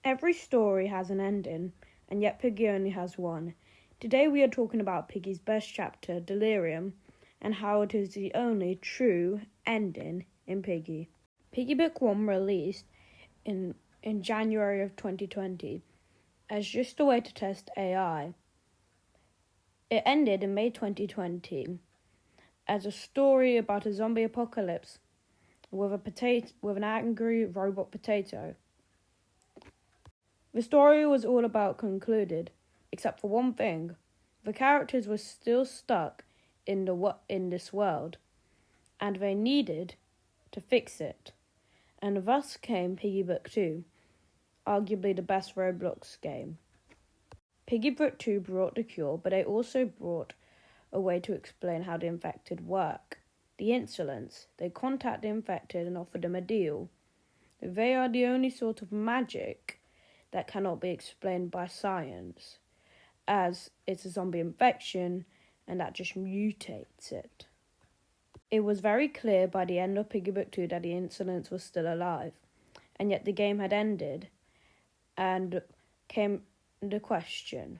Every story has an ending, and yet Piggy only has one. Today we are talking about Piggy's best chapter, Delirium, and how it is the only true ending in Piggy. Piggy Book 1 released in January of 2020 as just a way to test AI. It ended in May 2020 as a story about a zombie apocalypse with an angry robot potato. The story was all about concluded, except for one thing. The characters were still stuck in this world, and they needed to fix it. And thus came Piggy Book 2, arguably the best Roblox game. Piggy Book 2 brought the cure, but it also brought a way to explain how the infected work. The insolence. They contact the infected and offer them a deal. They are the only sort of magic that cannot be explained by science, as it's a zombie infection and that just mutates it. It was very clear by the end of Piggy Book 2 that the insolence was still alive, and yet the game had ended, and came the question,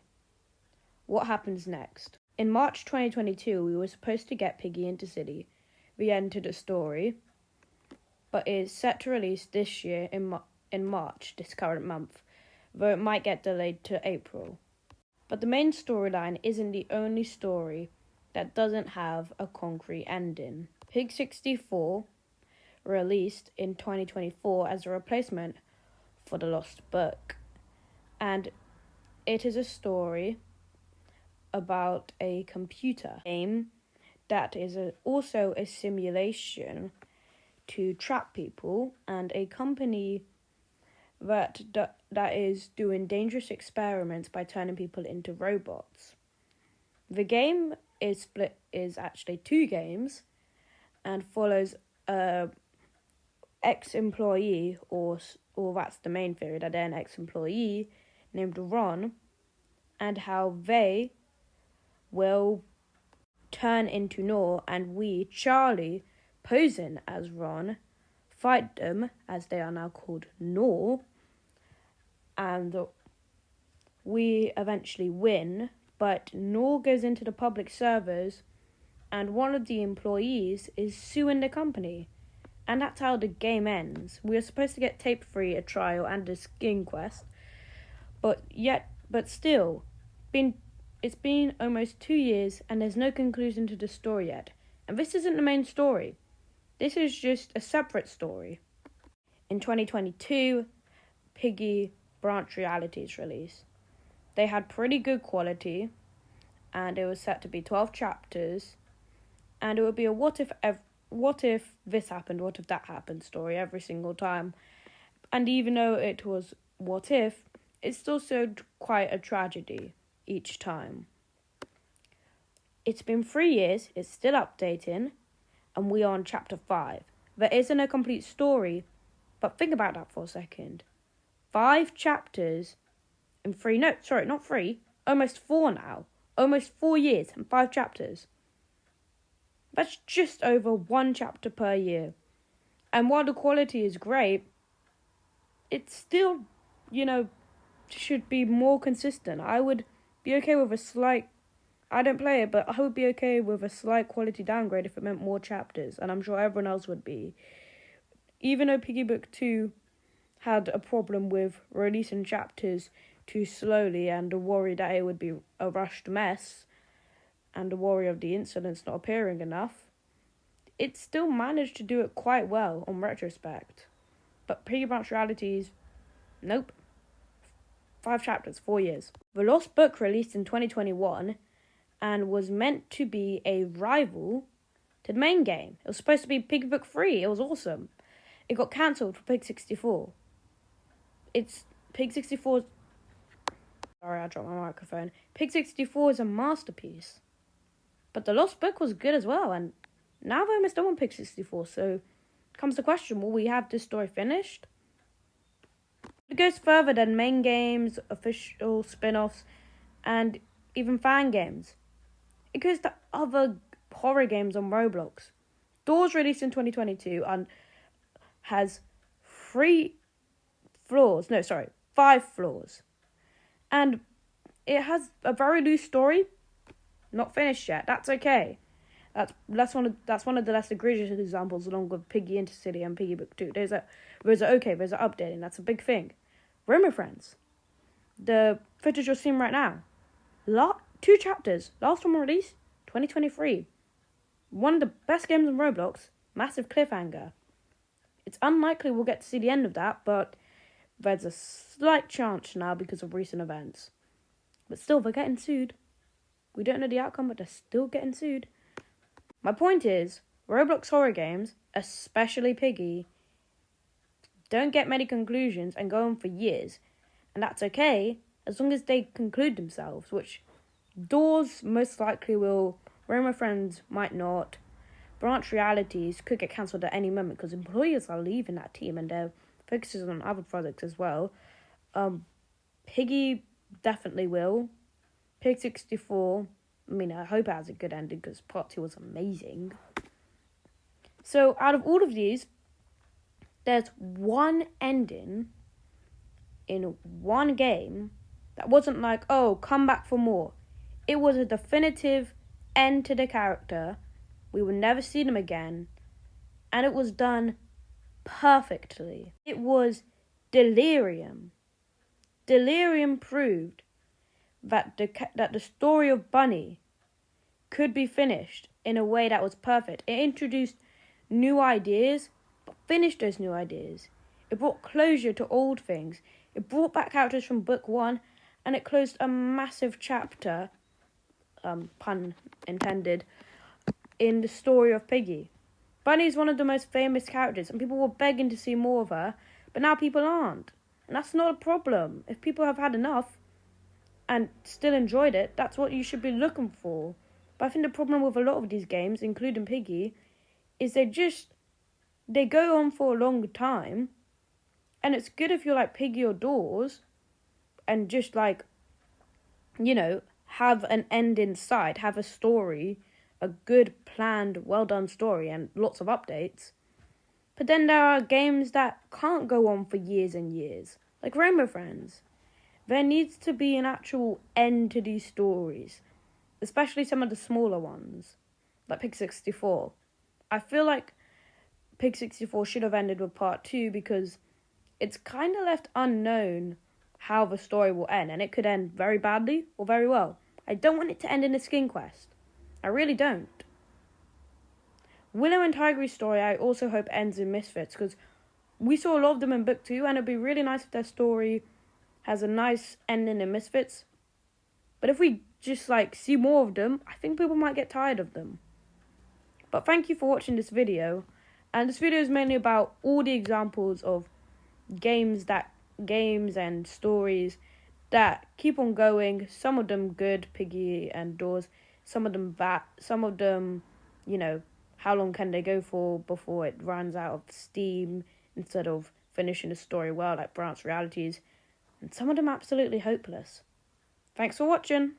what happens next? In March 2022, we were supposed to get Piggy into City. We entered a story, but it is set to release this year in March, this current month, though it might get delayed to April. But the main storyline isn't the only story that doesn't have a concrete ending. Pig 64 released in 2024 as a replacement for The Lost Book, and it is a story about a computer game that is also a simulation to trap people, and a company that is doing dangerous experiments by turning people into robots. The game is actually 2 games and follows a ex-employee, or that's the main theory, that they're an ex-employee named Ron, and how they will turn into Nor, and we, Charlie, posing as Ron, fight them, as they are now called Nor, and we eventually win, but Nor goes into the public servers, and one of the employees is suing the company, and that's how the game ends. We are supposed to get tape-free, a trial, and a skin quest, but still, it's been almost 2 years, and there's no conclusion to the story yet. And this isn't the main story. This is just a separate story. In 2022, Piggy Branch Realities released. They had pretty good quality, and it was set to be 12 chapters, and it would be a what if this happened, what if that happened story every single time. And even though it was what if, it still showed quite a tragedy each time. It's been 3 years, it's still updating, and we are on chapter 5. There isn't a complete story, but think about that for a second. 5 chapters in almost 4 now. Almost 4 years and 5 chapters. That's just over 1 chapter per year. And while the quality is great, it's still, should be more consistent. I would be okay with I don't play it, but I would be okay with a slight quality downgrade if it meant more chapters, and I'm sure everyone else would be. Even though Piggy Book 2 had a problem with releasing chapters too slowly, and a worry that it would be a rushed mess, and a worry of the incidents not appearing enough, it still managed to do it quite well on retrospect. But Piggy Branch Realities, nope. 5 chapters, 4 years. The Lost Book released in 2021 and was meant to be a rival to the main game. It was supposed to be Piggy Book 3. It was awesome. It got cancelled for Pig 64. Pig 64. Sorry, I dropped my microphone. Pig 64 is a masterpiece. But the Lost Book was good as well, and now they're almost done with Pig 64, so comes the question, will we have this story finished? It goes further than main games, official spin-offs, and even fan games. It goes to other horror games on Roblox. Doors released in 2022 and has 3 floors. No, sorry. 5 flaws. And it has a very loose story. Not finished yet. That's okay. That's one of the less egregious examples, along with Piggy Intercity and Piggy Book 2. Those are updating. That's a big thing. Roma Friends. The footage you're seeing right now. 2 chapters. Last one released 2023. One of the best games in Roblox. Massive cliffhanger. It's unlikely we'll get to see the end of that, but there's a slight chance now because of recent events. But still, they're getting sued. We don't know the outcome, but they're still getting sued. My point is, Roblox horror games, especially Piggy, don't get many conclusions and go on for years. And that's okay, as long as they conclude themselves, which Doors most likely will, Roma Friends might not, Branch Realities could get cancelled at any moment because employers are leaving that team and they're focusing on other projects as well. Piggy definitely will. Pig 64, I hope it has a good ending because part 2 was amazing. So out of all of these, there's one ending in one game that wasn't like, oh, come back for more. It was a definitive end to the character. We would never see them again. And it was done perfectly. It was Delirium. Delirium proved that the story of Bunny could be finished in a way that was perfect. It introduced new ideas, but finished those new ideas. It brought closure to old things. It brought back characters from book 1, and it closed a massive chapter, pun intended, in the story of Piggy. Bunny is one of the most famous characters, and people were begging to see more of her, but now people aren't. And that's not a problem. If people have had enough and still enjoyed it, that's what you should be looking for. But I think the problem with a lot of these games, including Piggy, is they go on for a long time. And it's good if you're like Piggy or Doors and just have an end in sight, have a story, a good, planned, well-done story and lots of updates. But then there are games that can't go on for years and years, like Rainbow Friends. There needs to be an actual end to these stories, especially some of the smaller ones, like Pig 64. I feel like Pig 64 should have ended with part 2 because it's kind of left unknown how the story will end, and it could end very badly or very well. I don't want it to end in a skin quest. I really don't. Willow and Tigre's story I also hope ends in Misfits, because we saw a lot of them in book 2, and it'd be really nice if their story has a nice ending in Misfits. But if we just see more of them, I think people might get tired of them. But thank you for watching this video. And this video is mainly about all the examples of games and stories that keep on going. Some of them good, Piggy and Doors. Some of them bad. Some of them, how long can they go for before it runs out of steam instead of finishing the story well, like Branch Realities. And some of them absolutely hopeless. Thanks for watching.